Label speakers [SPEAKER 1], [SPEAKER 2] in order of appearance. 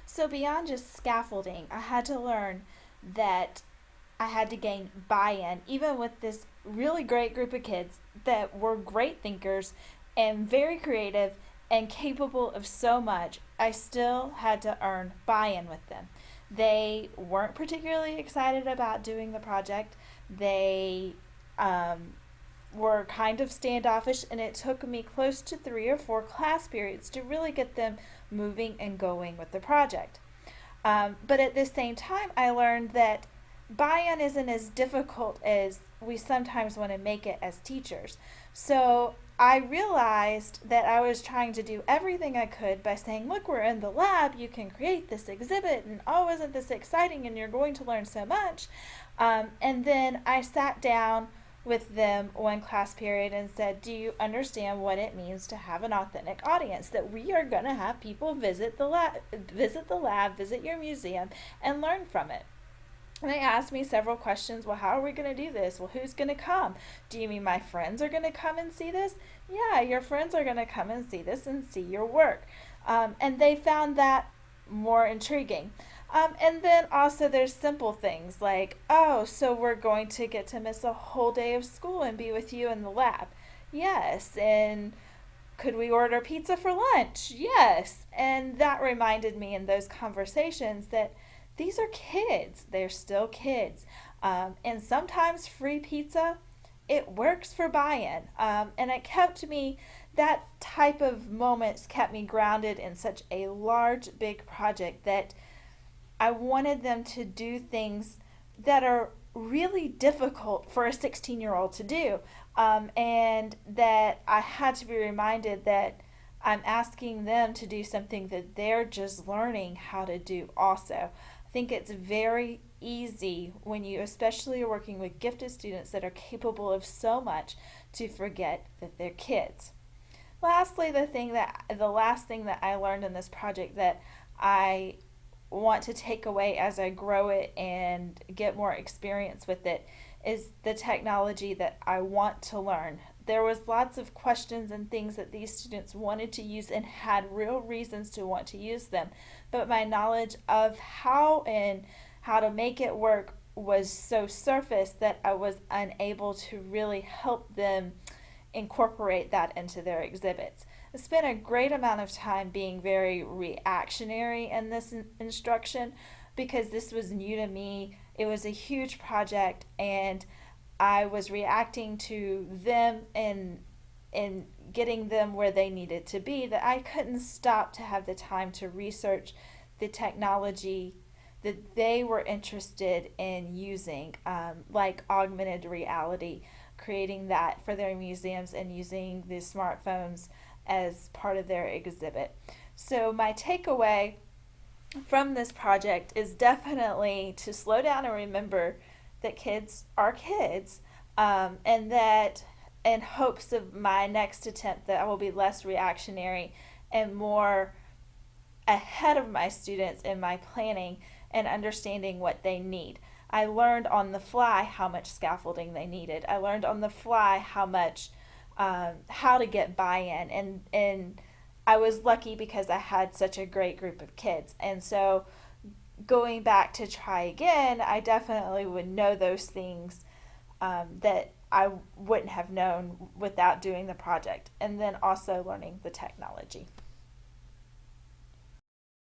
[SPEAKER 1] So beyond just scaffolding, I had to learn that I had to gain buy-in, even with this really great group of kids that were great thinkers and very creative and capable of so much. I still had to earn buy-in with them. They weren't particularly excited about doing the project. They um, were kind of standoffish, and it took me close to 3 or 4 class periods to really get them moving and going with the project. But at the same time, I learned that buy in isn't as difficult as we sometimes want to make it as teachers. So I realized that I was trying to do everything I could by saying, look, we're in the lab, you can create this exhibit, and oh, isn't this exciting, and you're going to learn so much. And then I sat down with them one class period and said, do you understand what it means to have an authentic audience? That we are going to have people visit your museum, and learn from it. And they asked me several questions. Well, how are we going to do this? Well, who's going to come? Do you mean my friends are going to come and see this? Yeah, your friends are going to come and see this and see your work. And they found that more intriguing. And then also there's simple things like, oh, so we're going to get to miss a whole day of school and be with you in the lab. Yes. And could we order pizza for lunch? Yes. And that reminded me in those conversations that these are kids. They're still kids. And sometimes free pizza, it works for buy-in. And it kept me, that type of moments kept me grounded in such a large, big project that I wanted them to do things that are really difficult for a 16-year-old to do. And that I had to be reminded that I'm asking them to do something that they're just learning how to do also. I think it's very easy when you especially are working with gifted students that are capable of so much to forget that they're kids. Lastly, the last thing that I learned in this project that I want to take away as I grow it and get more experience with it is the technology that I want to learn. There was lots of questions and things that these students wanted to use and had real reasons to want to use them, but my knowledge of how to make it work was so surface that I was unable to really help them incorporate that into their exhibits. I spent a great amount of time being very reactionary in this instruction because this was new to me. It was a huge project, and I was reacting to them and getting them where they needed to be, that I couldn't stop to have the time to research the technology that they were interested in using, like augmented reality, creating that for their museums and using the smartphones as part of their exhibit. So my takeaway from this project is definitely to slow down and remember that kids are kids, and that in hopes of my next attempt that I will be less reactionary and more ahead of my students in my planning and understanding what they need. I learned on the fly how much scaffolding they needed. I learned on the fly how to get buy-in, and I was lucky because I had such a great group of kids. And so going back to try again, I definitely would know those things that I wouldn't have known without doing the project, and then also learning the technology.